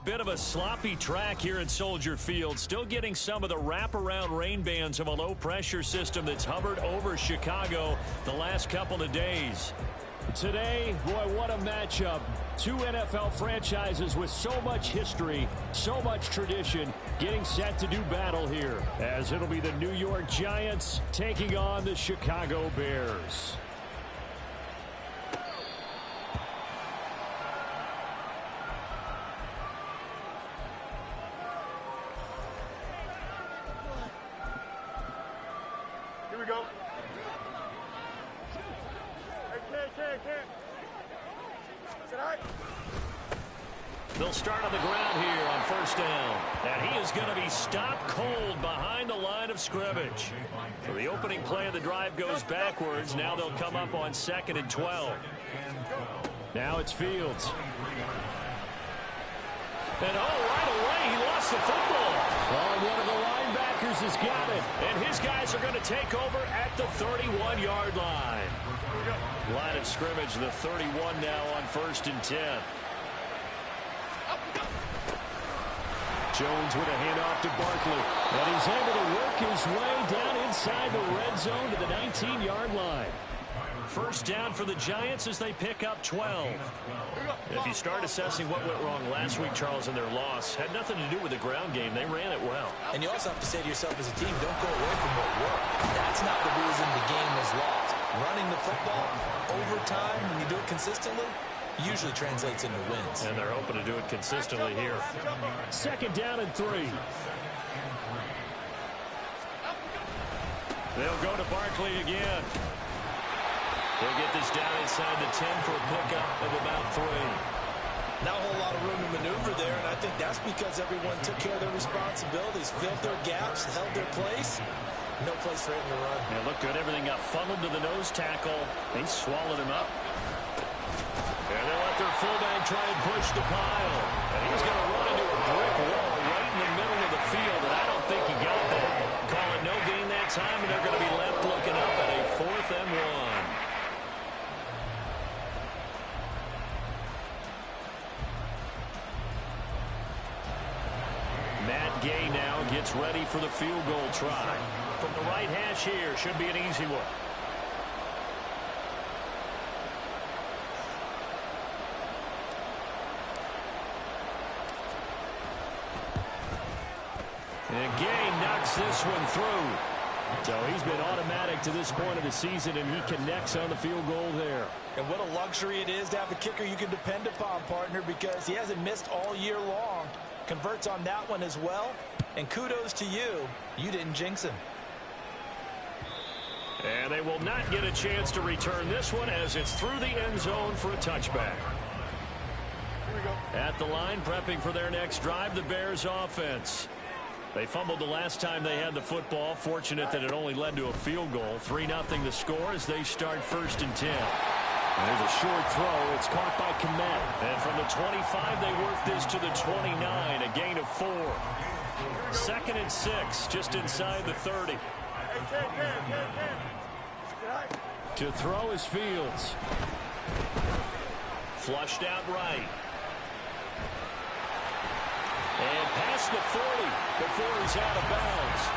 Bit of a sloppy track here in Soldier Field. Still getting some of the wraparound rain bands of a low-pressure system that's hovered over Chicago the last couple of days. Today, boy, what a matchup. Two NFL franchises with so much history, so much tradition, getting set to do battle here, as it'll be the New York Giants taking on the Chicago Bears. Here we go. They'll start on the ground here on first down. And he is going to be stopped cold behind the line of scrimmage. So the opening play of the drive goes backwards. Now they'll come up on 2nd and 12. Now it's Fields. And right away he lost the football. One of the linebackers has got it. And his guys are going to take over at the 31-yard line. Line of scrimmage, the 31 now on 1st and 10. Jones with a handoff to Barkley. And he's able to work his way down inside the red zone to the 19-yard line. First down for the Giants as they pick up 12. If you start assessing what went wrong last week, Charles, in their loss, had nothing to do with the ground game. They ran it well. And you also have to say to yourself as a team, don't go away from what worked. That's not the reason the game was lost. Running the football over time, when you do it consistently, usually translates into wins. And they're hoping to do it consistently here. 2nd down and 3. They'll go to Barkley again. They'll get this down inside the 10 for a pickup of about 3. Not a whole lot of room to maneuver there, and I think that's because everyone took care of their responsibilities, filled their gaps, held their place. No place for him to run. Yeah, looked good. Everything got funneled to the nose tackle. They swallowed him up. And they let their fullback try and push the pile. And he's going to run into a brick wall right in the middle of the field, and I don't think he got there. Call it no gain that time, and they're going to be left looking up at a 4th and 1. Matt Gay now gets ready for the field goal try. From the right hash here, should be an easy one. And Gay knocks this one through. So he's been automatic to this point of the season, and he connects on the field goal there. And what a luxury it is to have a kicker you can depend upon, partner, because he hasn't missed all year long. Converts on that one as well. And kudos to you. You didn't jinx him. And they will not get a chance to return this one as it's through the end zone for a touchback. At the line, prepping for their next drive, the Bears offense. They fumbled the last time they had the football. Fortunate that it only led to a field goal. 3-0 the score as they start 1st and 10. There's a short throw. It's caught by Kmet. And from the 25, they work this to the 29. A gain of 4. 2nd and 6, just inside the 30. To throw is Fields. Flushed out right. And past the 40 before he's out of bounds.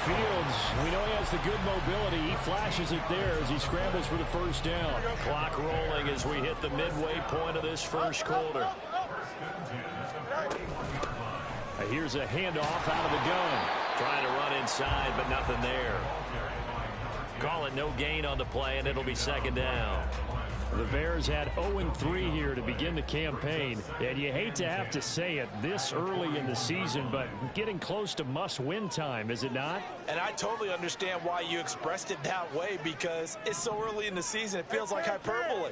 Fields, we know he has the good mobility. He flashes it there as he scrambles for the first down. Clock rolling as we hit the midway point of this first quarter. Here's a handoff out of the gun. Trying to run inside, but nothing there. Call it no gain on the play, and it'll be 2nd down. The Bears had 0-3 here to begin the campaign, and you hate to have to say it this early in the season, but getting close to must-win time, is it not? And I totally understand why you expressed it that way, because it's so early in the season, it feels like hyperbole.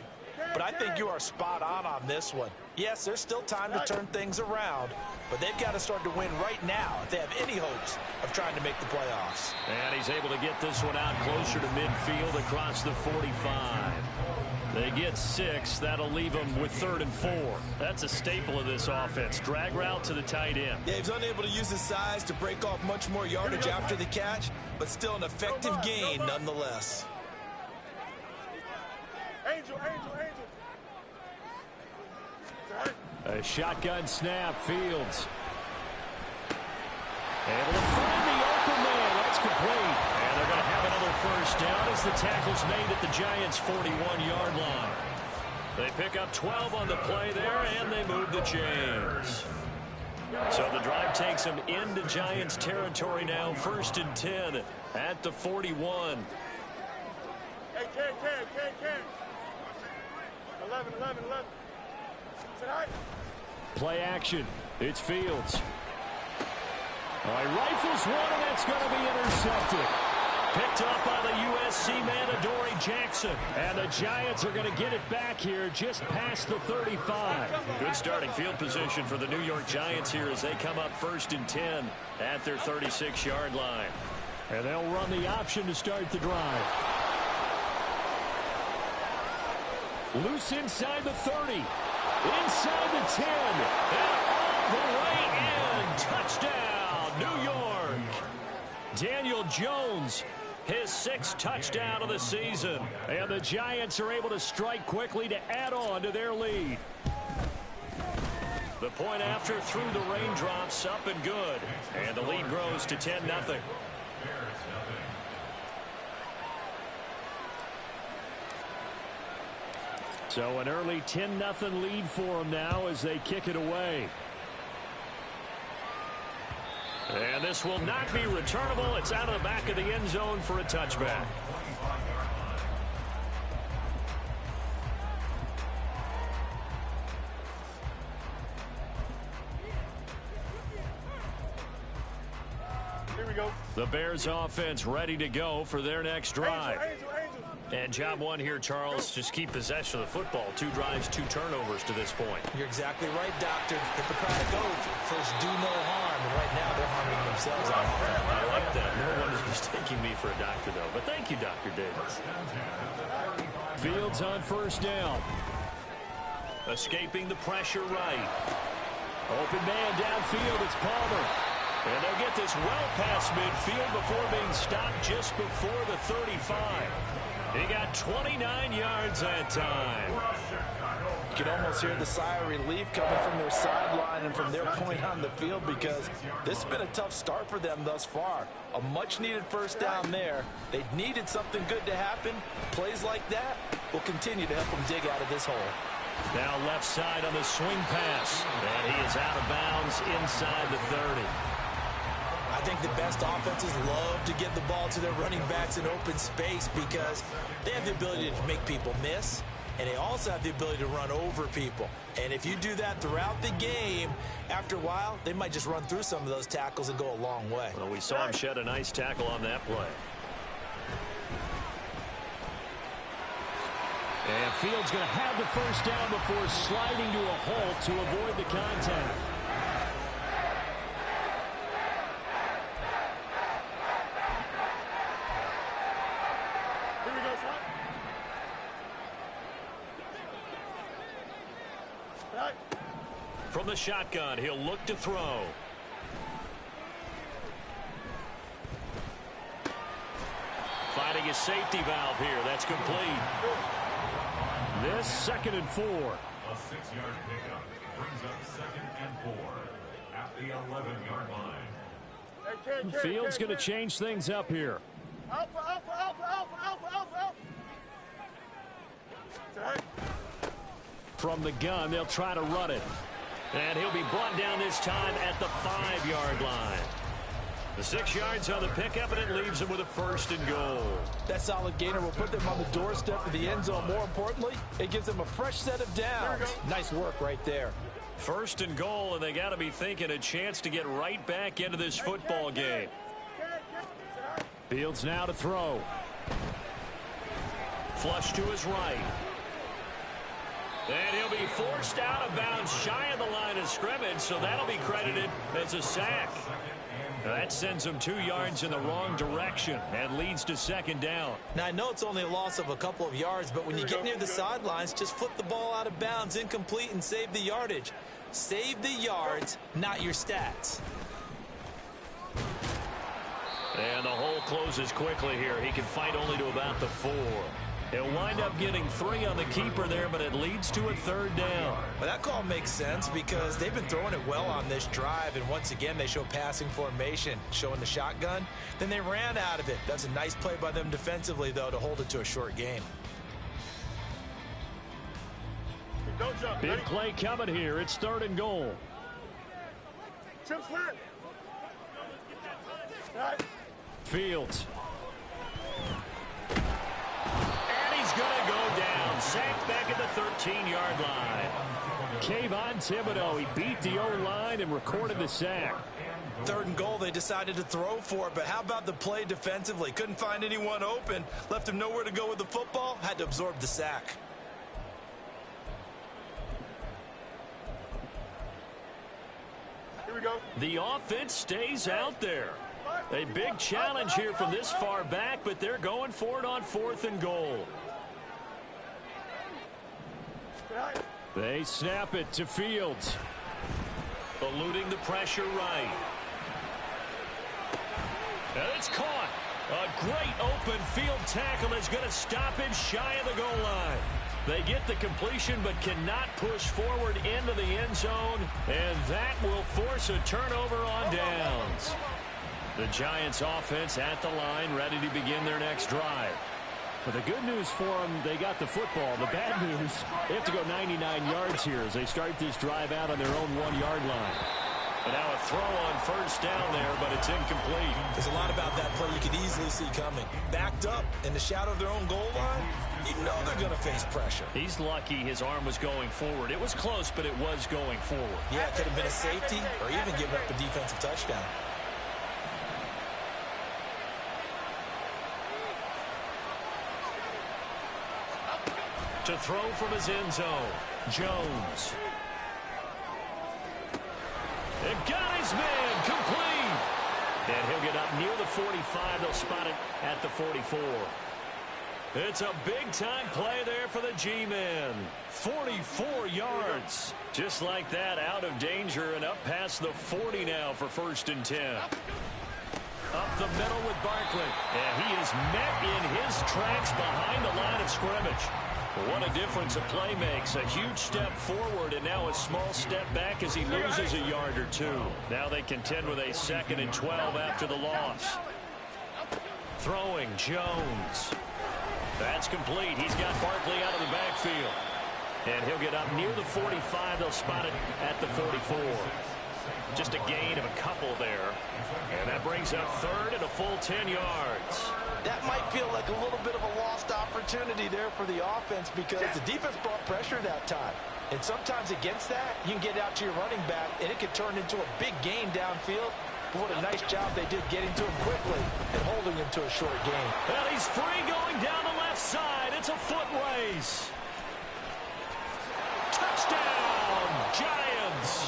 But I think you are spot on this one. Yes, there's still time to turn things around, but they've got to start to win right now if they have any hopes of trying to make the playoffs. And he's able to get this one out closer to midfield across the 45. They get 6. That'll leave them with 3rd and 4. That's a staple of this offense. Drag route to the tight end. Yeah, he's unable to use his size to break off much more yardage after the catch, but still an effective gain nonetheless. Angel. A shotgun snap, Fields. Able to find the open man. That's complete. And they're going to have another first down as the tackle's made at the Giants' 41-yard line. They pick up 12 on the play there, and they move the chains. So the drive takes them into Giants territory now, 1st and 10 at the 41. Hey, 10. 11. Play action. It's Fields. All right, rifles one, and that's going to be intercepted. Picked up by the USC man, Adoree Jackson. And the Giants are going to get it back here just past the 35. Good starting field position for the New York Giants here as they come up 1st and 10 at their 36-yard line. And they'll run the option to start the drive. Loose inside the 30. Inside the 10. And all the way in. Touchdown, New York. Daniel Jones, his 6th touchdown of the season. And the Giants are able to strike quickly to add on to their lead. The point after through the raindrops, up and good. And the lead grows to 10-0. So an early 10-0 lead for them now as they kick it away. And this will not be returnable. It's out of the back of the end zone for a touchback. Here we go. The Bears offense ready to go for their next drive. Angel. And job one here, Charles, just keep possession of the football. 2 drives, 2 turnovers to this point. You're exactly right, Doctor. Hippocratic oath. First, do no harm. And right now, they're harming themselves on offense. I like that. No one is mistaking me for a doctor, though. But thank you, Dr. Davis. Fields on 1st down. Escaping the pressure right. Open man downfield. It's Palmer. And they'll get this well past midfield before being stopped just before the 35. He got 29 yards that time. You can almost hear the sigh of relief coming from their sideline and from their point on the field because this has been a tough start for them thus far. A much-needed first down there. They needed something good to happen. Plays like that will continue to help them dig out of this hole. Now left side on the swing pass. And he is out of bounds inside the 30. I think the best offenses love to get the ball to their running backs in open space because they have the ability to make people miss, and they also have the ability to run over people. And if you do that throughout the game, after a while, they might just run through some of those tackles and go a long way. Well, we saw him shed a nice tackle on that play. And Fields going to have the first down before sliding to a halt to avoid the contact. From the shotgun, he'll look to throw. Finding his safety valve here. That's complete. This 2nd and 4. A 6-yard pickup brings up 2nd and 4 at the 11-yard line. Fields going to change things up here. Alpha. From the gun, they'll try to run it. And he'll be brought down this time at the 5-yard line. The 6 yards on the pickup, and it leaves them with a 1st and goal. That solid gainer will put them on the doorstep of the end zone. More importantly, it gives them a fresh set of downs. Nice work right there. 1st and goal, and they got to be thinking a chance to get right back into this football game. Fields now to throw. Flush to his right. And he'll be forced out of bounds shy of the line of scrimmage, so that'll be credited as a sack. That sends him 2 yards in the wrong direction and leads to 2nd down. Now, I know it's only a loss of a couple of yards, but when you get near the sidelines, just flip the ball out of bounds, incomplete, and save the yardage. Save the yards, not your stats. And the hole closes quickly here. He can fight only to about the 4. He'll wind up getting 3 on the keeper there, but it leads to a 3rd down. Well, that call makes sense because they've been throwing it well on this drive, and once again, they show passing formation, showing the shotgun. Then they ran out of it. That's a nice play by them defensively, though, to hold it to a short gain. Don't jump. Big play coming here. It's 3rd and goal. Chip slant. Right. Fields. And he's going to go down. Sacked back at the 13-yard line. Kayvon Thibodeaux, he beat the O-line and recorded the sack. 3rd and goal, they decided to throw for it, but how about the play defensively? Couldn't find anyone open, left him nowhere to go with the football, had to absorb the sack. Here we go. The offense stays out there. A big challenge here from this far back, but they're going for it on 4th and goal. Right. They snap it to Fields. Eluding the pressure right. And it's caught. A great open field tackle is going to stop him shy of the goal line. They get the completion but cannot push forward into the end zone, and that will force a turnover on downs. The Giants offense at the line, ready to begin their next drive. But the good news for them, they got the football. The bad news, they have to go 99 yards here as they start this drive out on their own 1-yard line. And now a throw on 1st down there, but it's incomplete. There's a lot about that play you could easily see coming. Backed up in the shadow of their own goal line, you know they're going to face pressure. He's lucky his arm was going forward. It was close, but it was going forward. Yeah, it could have been a safety or even given up a defensive touchdown. To throw from his end zone, Jones. And got his man, complete. And he'll get up near the 45. They'll spot it at the 44. It's a big-time play there for the G-men. 44 yards. Just like that, out of danger and up past the 40 now for 1st and 10. Up the middle with Barkley. And he is met in his tracks behind the line of scrimmage. What a difference a play makes. A huge step forward and now a small step back as he loses a yard or 2. Now they contend with a 2nd and 12 after the loss. Throwing Jones. That's complete. He's got Barkley out of the backfield. And he'll get up near the 45. They'll spot it at the 44. Just a gain of a couple there. And that brings up 3rd and a full 10 yards. That might feel like a little bit of a lost opportunity there for the offense because the defense brought pressure that time. And sometimes against that, you can get out to your running back, and it could turn into a big gain downfield. But what a nice job they did getting to him quickly and holding him to a short gain. And he's free going down the left side. It's a foot race. Touchdown, Giants.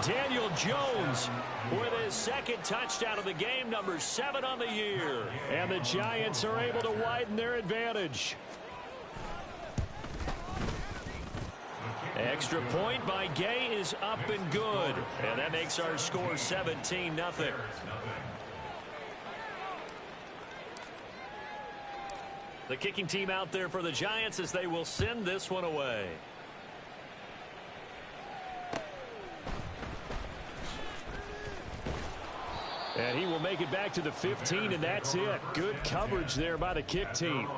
Daniel Jones with his 2nd touchdown of the game, number 7 on the year. And the Giants are able to widen their advantage. Extra point by Gay is up and good. And that makes our score 17-0. The kicking team out there for the Giants as they will send this one away. And he will make it back to the 15, and that's it. Good coverage there by the kick team.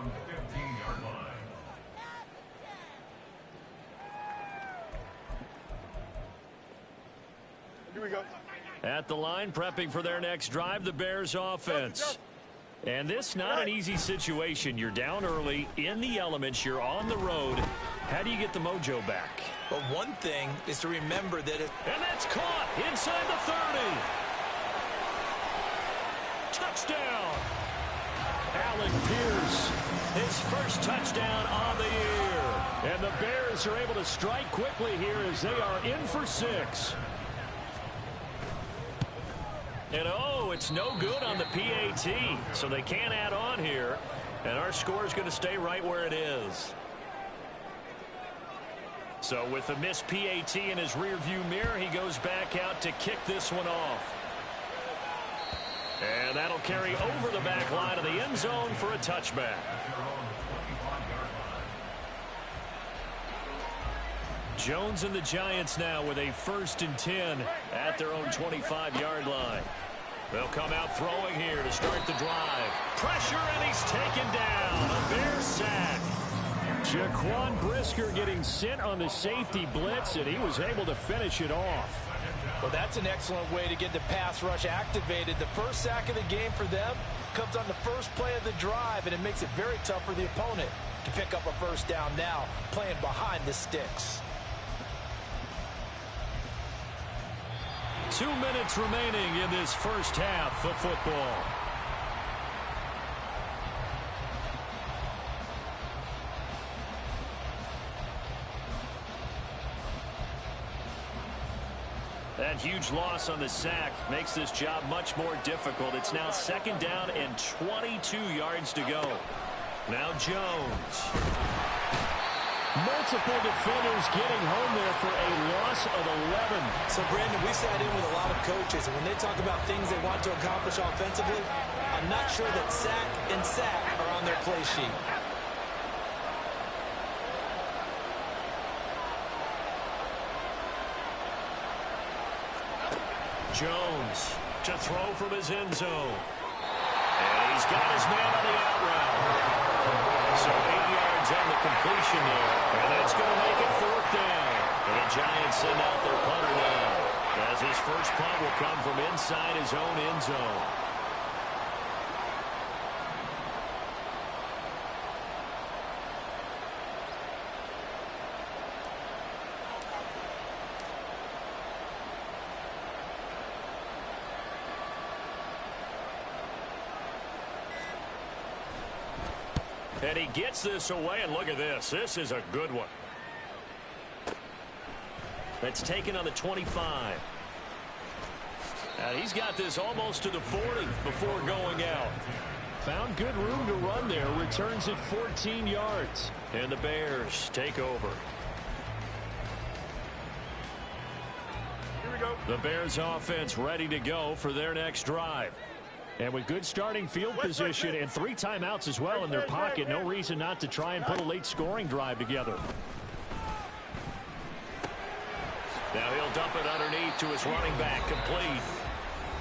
Here we go. At the line, prepping for their next drive, the Bears offense. And this not an easy situation. You're down early, in the elements, you're on the road. How do you get the mojo back? But one thing is to remember that it... And that's caught inside the 30. Touchdown. Alec Pierce, his first touchdown on the year. And the Bears are able to strike quickly here as they are in for 6. And oh, it's no good on the PAT, so they can't add on here. And our score is going to stay right where it is. So with the missed PAT in his rearview mirror, he goes back out to kick this one off. And that'll carry over the back line of the end zone for a touchback. Jones and the Giants now with a 1st and 10 at their own 25-yard line. They'll come out throwing here to start the drive. Pressure, and he's taken down. A Bears sack. Jaquan Brisker getting sent on the safety blitz, and he was able to finish it off. Well, that's an excellent way to get the pass rush activated. The first sack of the game for them comes on the first play of the drive, and it makes it very tough for the opponent to pick up a first down now, playing behind the sticks. 2 minutes remaining in this first half of football. That huge loss on the sack makes this job much more difficult. It's now 2nd down and 22 yards to go. Now Jones. Multiple defenders getting home there for a loss of 11. So, Brandon, we sat in with a lot of coaches, and when they talk about things they want to accomplish offensively, I'm not sure that sack and sack are on their play sheet. Jones to throw from his end zone. And he's got his man on the out route. So 8 yards on the completion there. And that's going to make it 4th down. And the Giants send out their punter now, as his first punt will come from inside his own end zone. And he gets this away, and look at this. This is a good one. That's taken on the 25. And he's got this almost to the 40 before going out. Found good room to run there. Returns it 14 yards. And the Bears take over. Here we go. The Bears offense ready to go for their next drive. And with good starting field position and 3 timeouts as well in their pocket, no reason not to try and put a late scoring drive together. Now he'll dump it underneath to his running back, complete.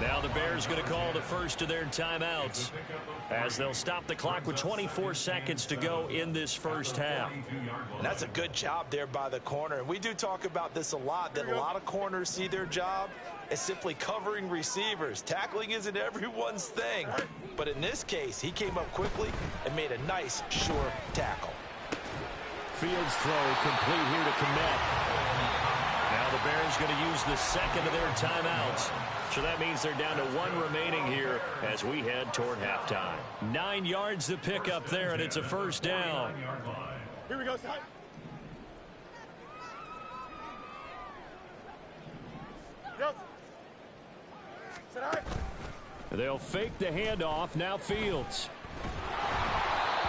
Now the Bears going to call the first of their timeouts, as they'll stop the clock with 24 seconds to go in this first half. And that's a good job there by the corner. And we do talk about this a lot, that a lot of corners see their job as simply covering receivers. Tackling isn't everyone's thing. But in this case, he came up quickly and made a nice, sure tackle. Fields throw complete here to Kmet. Now the Bears going to use the second of their timeouts. So that means they're down to 1 remaining here as we head toward halftime. 9 yards to pick up there, and it's a first down. Here we go, side. Go. Sit high. They'll fake the handoff. Now Fields.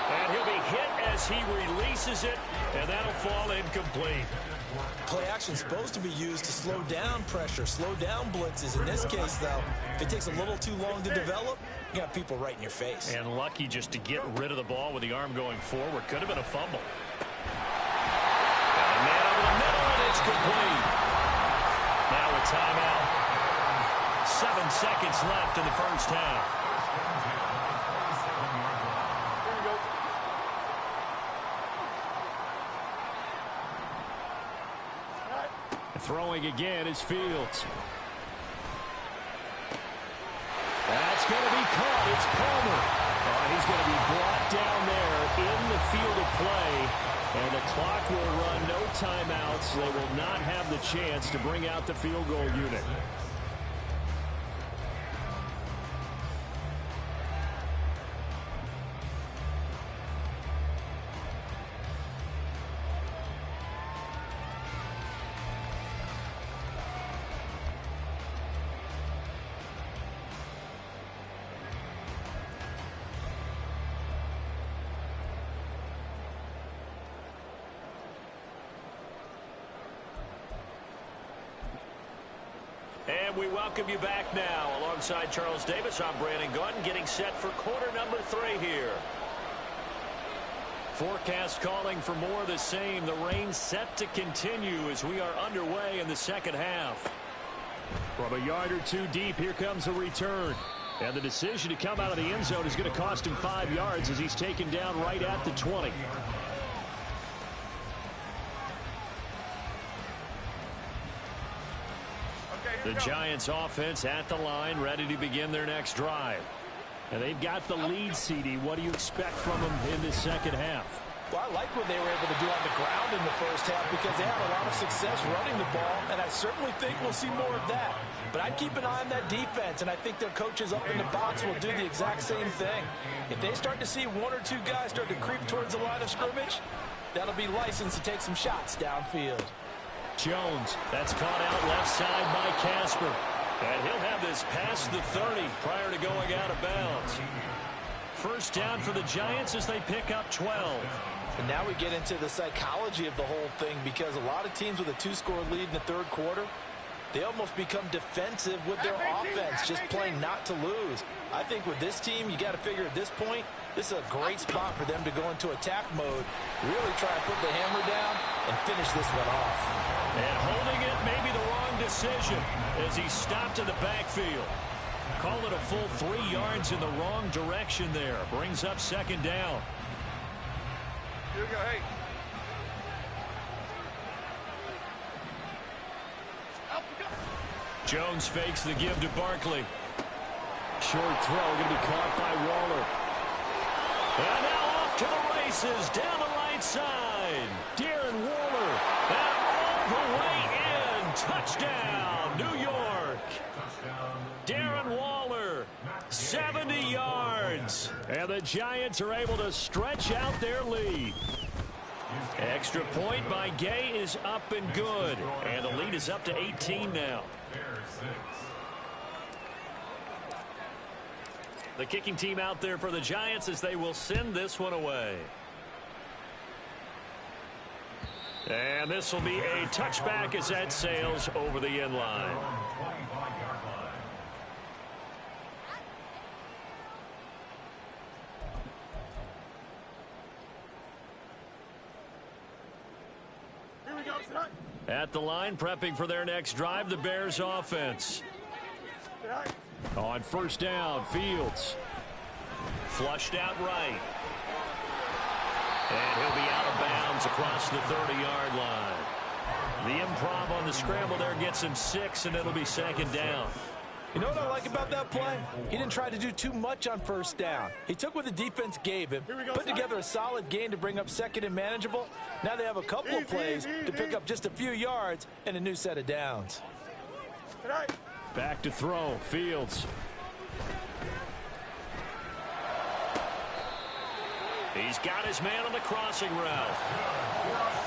And he'll be hit as he releases it, and that'll fall incomplete. Play action is supposed to be used to slow down pressure, slow down blitzes. In this case, though, if it takes a little too long to develop, you got people right in your face. And lucky just to get rid of the ball with the arm going forward. Could have been a fumble. And a man over the middle, and it's complete. Now a timeout. 7 seconds left in the first half. Throwing again is Fields. That's going to be caught. It's Palmer. He's going to be brought down there in the field of play. And the clock will run, no timeouts. They will not have the chance to bring out the field goal unit. And we welcome you back now. Alongside Charles Davis, I'm Brandon Gaudin, getting set for quarter number 3 here. Forecast calling for more of the same. The rain set to continue as we are underway in the second half. From a yard or two deep, here comes a return. And the decision to come out of the end zone is going to cost him 5 yards as he's taken down right at the 20. The Giants offense at the line, ready to begin their next drive. And they've got the lead, CD. What do you expect from them in this second half? Well, I like what they were able to do on the ground in the first half because they had a lot of success running the ball, and I certainly think we'll see more of that. But I'd keep an eye on that defense, and I think their coaches up in the box will do the exact same thing. If they start to see 1 or 2 guys start to creep towards the line of scrimmage, that'll be license to take some shots downfield. Jones, that's caught out left side by Casper. And he'll have this past the 30 prior to going out of bounds. First down for the Giants as they pick up 12. And now we get into the psychology of the whole thing because a lot of teams with a 2-score lead in the third quarter, they almost become defensive with their offense, just playing not to lose. I think with this team, you got to figure at this point, this is a great spot for them to go into attack mode, really try and put the hammer down and finish this one off. And holding it may be the wrong decision as he stopped in the backfield. Call it a full 3 yards in the wrong direction there. Brings up second down. Here we go, hey. Jones fakes the give to Barkley. Short throw going to be caught by Waller. And now off to the races down the right side. Darren Waller. And all the way in. Touchdown, New York. Darren Waller, 70 yards. And the Giants are able to stretch out their lead. Extra point by Gay is up and good. And the lead is up to 18 now. The kicking team out there for the Giants as they will send this one away. And this will be a touchback as that sails over the end line. Here we go, son. At the line, prepping for their next drive, the Bears offense. On first down, Fields. Flushed out right. And he'll be out of bounds across the 30-yard line. The improv on the scramble there gets him 6, and it'll be second down. You know what I like about that play? He didn't try to do too much on first down. He took what the defense gave him, put together a solid gain to bring up second and manageable. Now they have a couple of plays to pick up just a few yards and a new set of downs. Back to throw, Fields. He's got his man on the crossing route.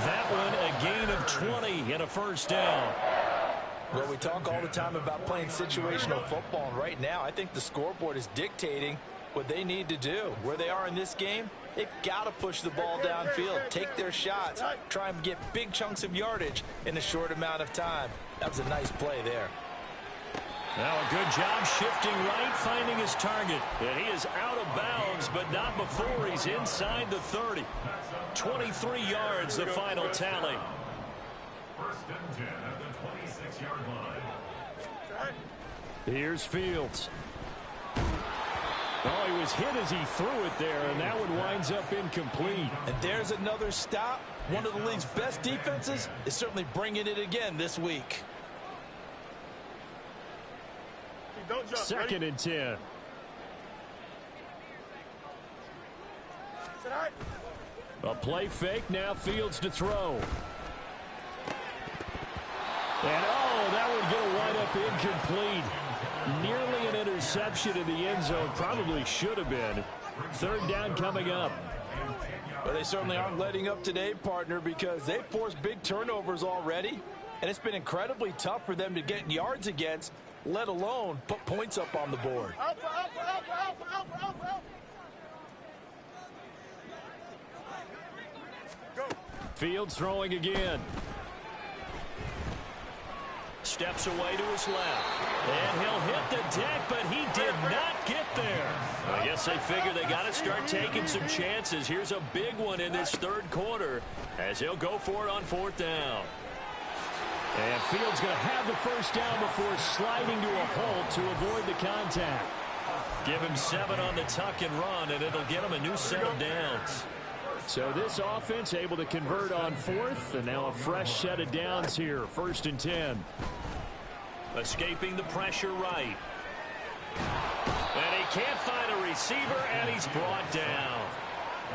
That one a gain of 20 and a first down. Well, we talk all the time about playing situational football, and right now I think the scoreboard is dictating what they need to do. Where they are in this game, they've got to push the ball downfield, take their shots, try and get big chunks of yardage in a short amount of time. That was a nice play there. Now a good job shifting right, finding his target. And he is out of bounds, but not before he's inside the 30. 23 yards, the final tally. First and 10 at the 26-yard line. Here's Fields. Oh, he was hit as he threw it there, and that one winds up incomplete. And there's another stop. One of the league's best defenses is certainly bringing it again this week. Second and 10. A play fake, now Fields to throw. And oh, that one's going to wind up incomplete. Nearly an interception in the end zone. Probably should have been. Third down coming up. But they certainly aren't letting up today, partner, because they've forced big turnovers already. And it's been incredibly tough for them to get yards against, let alone put points up on the board. Go. Fields throwing again. steps away to his left. And he'll hit the deck, but he did not get there. I guess they figure they got to start taking some chances. Here's a big one in this third quarter as he'll go for it on fourth down. And Fields going to have the first down before sliding to a halt to avoid the contact. Give him 7 on the tuck and run, and it'll get him a new set of downs. So this offense able to convert on fourth, and now a fresh set of downs here, 1st and 10. Escaping the pressure right. And he can't find a receiver, and he's brought down.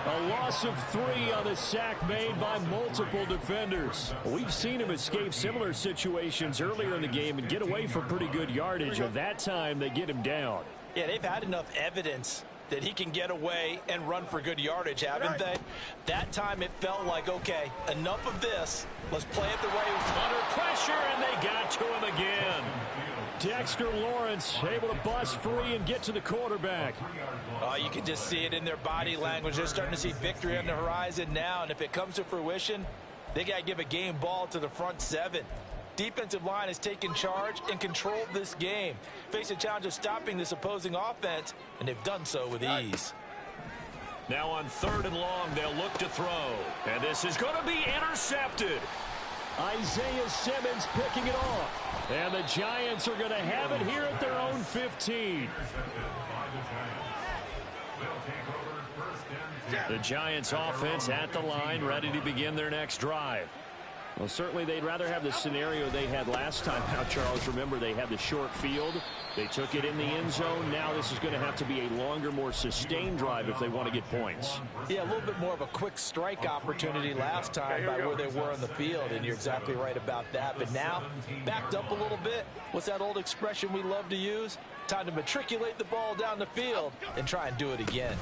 A loss of 3 on the sack made by multiple defenders. We've seen him escape similar situations earlier in the game and get away for pretty good yardage. At that time, they get him down. Yeah, they've had enough evidence that he can get away and run for good yardage, haven't they? That time it felt like, okay, enough of this. Let's play it the way under pressure, and they got to him again. Dexter Lawrence able to bust free and get to the quarterback. Oh, you can just see it in their body language. They're starting to see victory on the horizon now, and if it comes to fruition, they got to give a game ball to the front 7. Defensive line has taken charge and controlled this game. Face a challenge of stopping this opposing offense, and they've done so with ease. Now on 3rd and long, they'll look to throw. And this is going to be intercepted. Isaiah Simmons picking it off. And the Giants are going to have it here at their own 15. The Giants offense at the line, ready to begin their next drive. Well, certainly they'd rather have the scenario they had last time out, Charles. Remember, they had the short field. They took it in the end zone. Now this is going to have to be a longer, more sustained drive if they want to get points. Yeah, a little bit more of a quick strike opportunity last time by where they were on the field, and you're exactly right about that. But now, backed up a little bit. What's that old expression we love to use? Time to matriculate the ball down the field and try and do it again.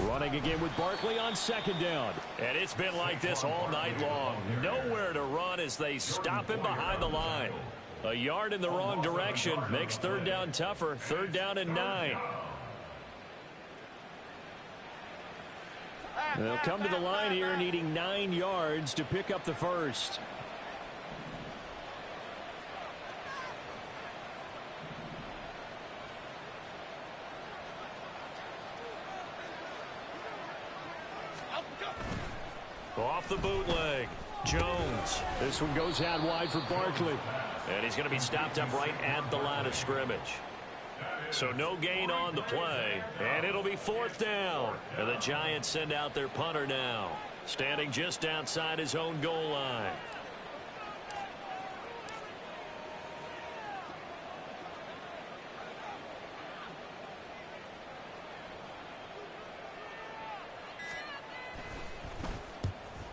Running again with Barkley on 2nd down. And it's been like this all night long. Nowhere to run as they stop him behind the line. A yard in the wrong direction makes 3rd down tougher. 3rd down and 9. They'll come to the line here needing 9 yards to pick up the first. Off the bootleg, Jones. This one goes out wide for Barkley. And he's going to be stopped up right at the line of scrimmage. So no gain on the play. And it'll be 4th down. And the Giants send out their punter now. Standing just outside his own goal line.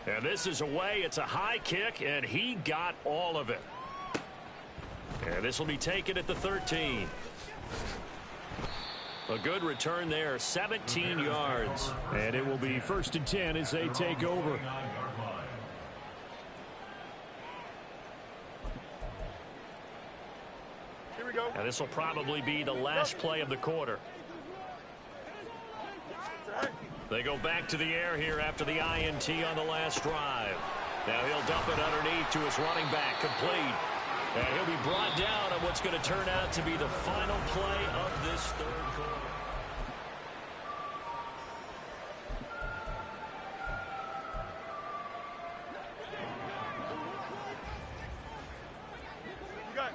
And this is away. It's a high kick, and he got all of it. And this will be taken at the 13. A good return there, 17 yards. And it will be 1st and 10 as they take over. Here we go. And this will probably be the last play of the quarter. They go back to the air here after the INT on the last drive. Now he'll dump it underneath to his running back, complete. And he'll be brought down on what's going to turn out to be the final play of this third quarter.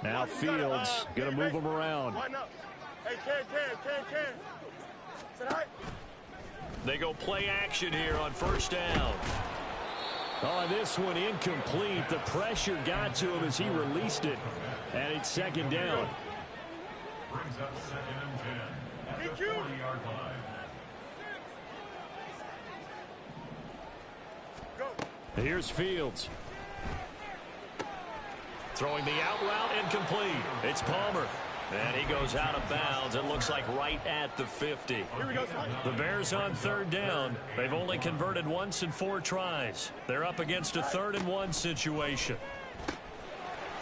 Now Fields going to move him around. Hey, Ken. Say hi. They go play action here on 1st down. Oh, this one incomplete. The pressure got to him as he released it. And it's 2nd down. Brings up 2nd and 10 at the 40-yard line. Go. Here's Fields. Throwing the out route, incomplete. It's Palmer. And he goes out of bounds. It looks like right at the 50. Here we go. The Bears on 3rd down. They've only converted once in 4 tries. They're up against a 3rd and 1 situation.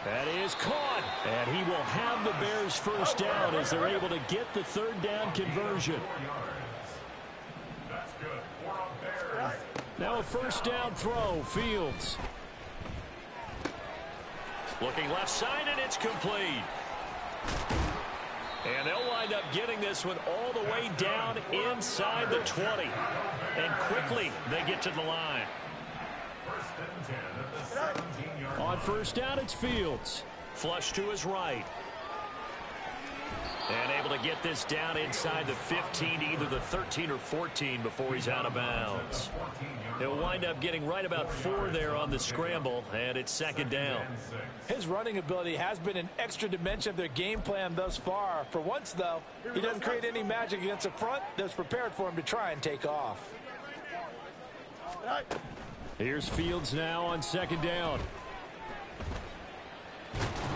That is caught. And he will have the Bears first down as they're able to get the 3rd down conversion. That's good. 4 on Bears. Now a 1st down throw. Fields. Looking left side, and it's complete. And they'll wind up getting this one all the way down inside the 20. And quickly, they get to the line. First and 10 at the 17-yard line. On first down, it's Fields. Flush to his right. And able to get this down inside the 15 to either the 13 or 14 before he's out of bounds. He'll wind up getting right about 4 there on the scramble, and it's second down. His running ability has been an extra dimension of their game plan thus far. For once, though, he doesn't create any magic against the front that's prepared for him to try and take off. Here's Fields now on second down.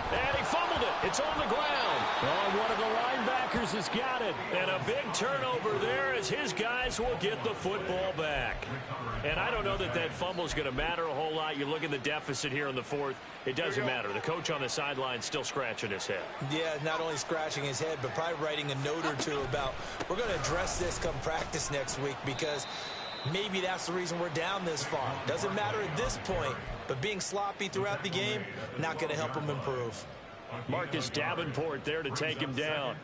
And he fumbled it. It's on the ground. Oh, one of the linebackers has got it. And a big turnover there as his guys will get the football back. And I don't know that that fumble is going to matter a whole lot. You look at the deficit here in the fourth. It doesn't matter. The coach on the sideline still scratching his head. Yeah, not only scratching his head, but probably writing a note or two about, we're going to address this come practice next week, because maybe that's the reason we're down this far. Doesn't matter at this point, but being sloppy throughout the game, not going to help him improve. Marcus Davenport there to take him down.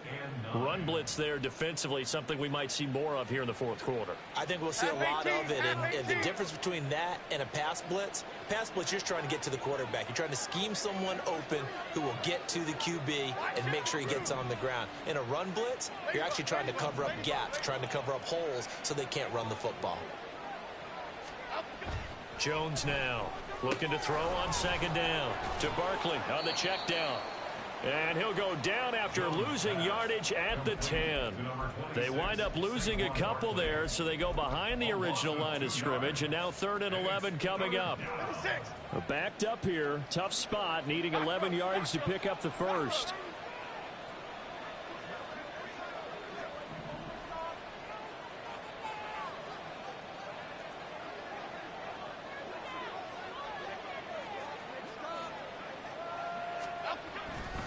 Run blitz there defensively, something we might see more of here in the fourth quarter. I think we'll see a lot of it, and the difference between that and a pass blitz, you're just trying to get to the quarterback. You're trying to scheme someone open who will get to the QB and make sure he gets on the ground. In a run blitz, you're actually trying to cover up gaps, trying to cover up holes so they can't run the football. Jones now looking to throw on second down to Barkley on the check down. And he'll go down after losing yardage at the 10. They wind up losing a couple there, so they go behind the original line of scrimmage, and now 3rd and 11 coming up. Backed up here, tough spot, needing 11 yards to pick up the first.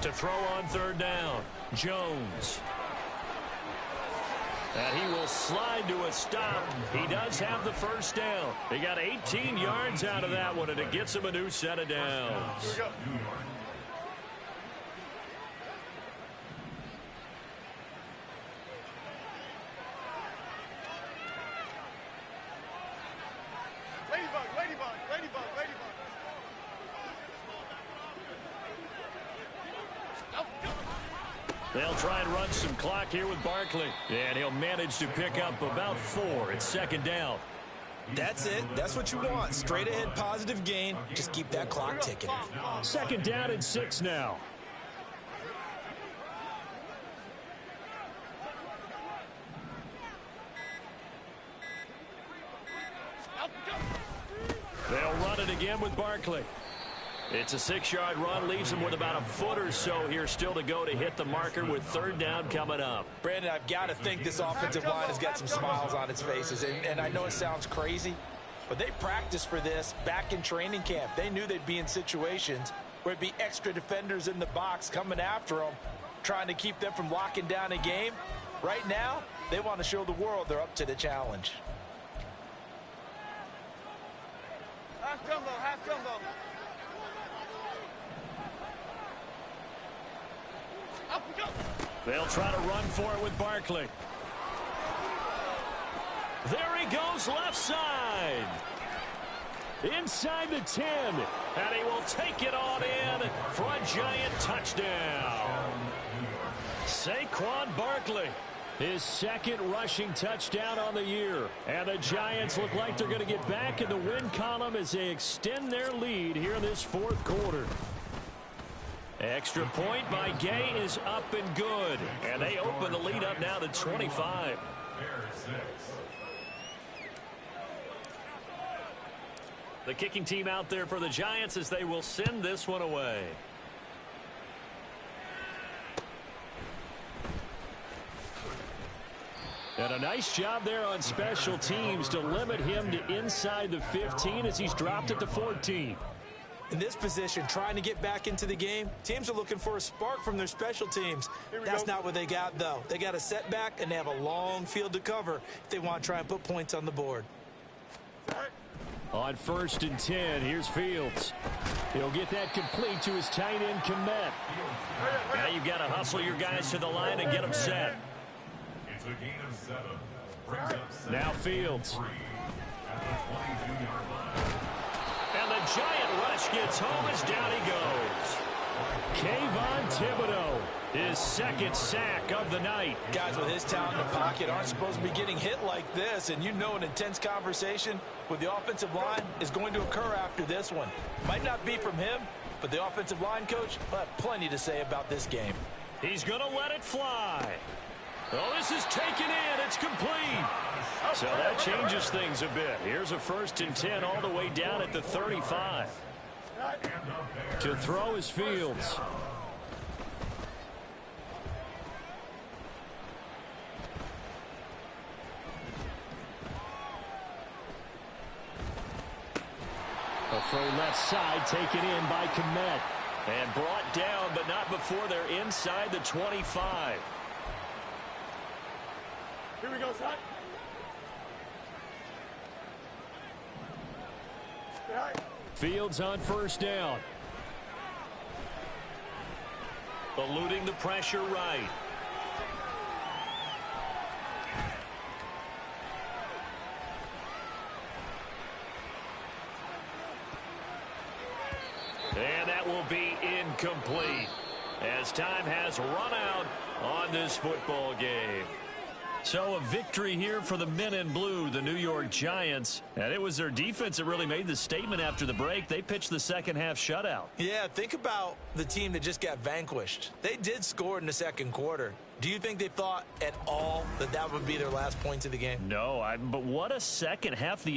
To throw on 3rd down, Jones. And he will slide to a stop. He does have the first down. He got 18 yards out of that one, and it gets him a new set of downs. They'll try and run some clock here with Barkley. And he'll manage to pick up about 4. It's second down. That's it. That's what you want. Straight ahead positive gain. Just keep that clock ticking. Second down and 6 now. They'll run it again with Barkley. It's a 6-yard run, leaves him with about a foot or so here still to go to hit the marker with 3rd down coming up. Brandon, I've got to think this offensive line has got some smiles on its faces. And I know it sounds crazy, but they practiced for this back in training camp. They knew they'd be in situations where it'd be extra defenders in the box coming after them, trying to keep them from locking down a game. Right now, they want to show the world they're up to the challenge. Half jumbo, half jumbo. They'll try to run for it with Barkley. There he goes left side. Inside the 10. And he will take it on in for a Giant touchdown. Saquon Barkley, his 2nd rushing touchdown on the year. And the Giants look like they're going to get back in the win column as they extend their lead here in this 4th quarter. Extra point by Gay is up and good. And they open the lead up now to 25. The kicking team out there for the Giants as they will send this one away. And a nice job there on special teams to limit him to inside the 15 as he's dropped at the 14. In this position, trying to get back into the game, teams are looking for a spark from their special teams. That's not what they got, though. They got a setback, and they have a long field to cover if they want to try and put points on the board. On 1st and 10, here's Fields. He'll get that complete to his tight end, Kmet. Now you've got to hustle your guys to the line and get them set. It's a gain of 7. Brings up 7. Now Fields. 3 at the 22-yard line. And the giant rush gets home as down he goes. Kayvon Thibodeaux, his second sack of the night. Guys with his talent in the pocket aren't supposed to be getting hit like this, and you know an intense conversation with the offensive line is going to occur after this one. Might not be from him, but the offensive line coach will have plenty to say about this game. He's going to let it fly. Oh, this is taken in. It's complete. So that changes things a bit. Here's a 1st and 10 all the way down at the 35. To throw is Fields. A throw left side taken in by Kmet. And brought down, but not before they're inside the 25. Here we go, son. Fields on 1st down. Eluding the pressure right. And that will be incomplete as time has run out on this football game. So a victory here for the men in blue, the New York Giants. And it was their defense that really made the statement after the break. They pitched the second half shutout. Yeah, think about the team that just got vanquished. They did score in the second quarter. Do you think they thought at all that that would be their last points of the game? No, but what a second half. The